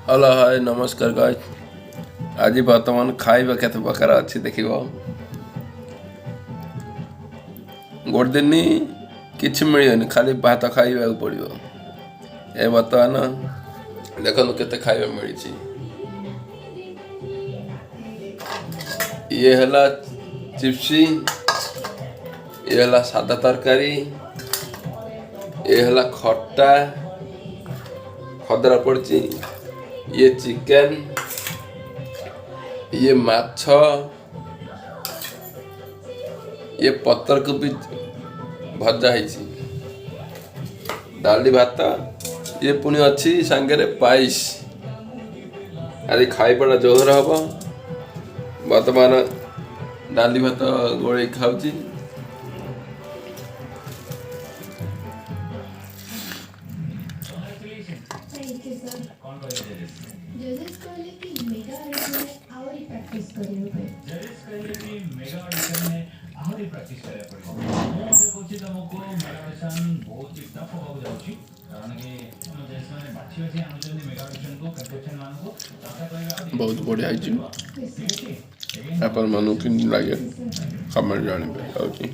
Hello hi नमस्कार guys. आज बर्तमान खाइबा केते प्रकार अच्छी देखिबो। गोटे दिन किछि मिलियनि खाली भात खाइबा पड़िबो। ए बर्तमान देखनु केते खाइबा मिलिछि। ये हला चिप्सी, ये हला सादा तरकारी, ये हला खट्टा खदरा पड़ची, ये चिकन, ये माछ, ये पत्तर कोबी भजा है, डाली भात, ये पुणी अच्छी सांगरे पाइस। आज खाइबा जोर हम बर्तमान डाली भात गोले खाऊची। बहुत बढ़िया अपन मन कि लगे कमेंट जानवे।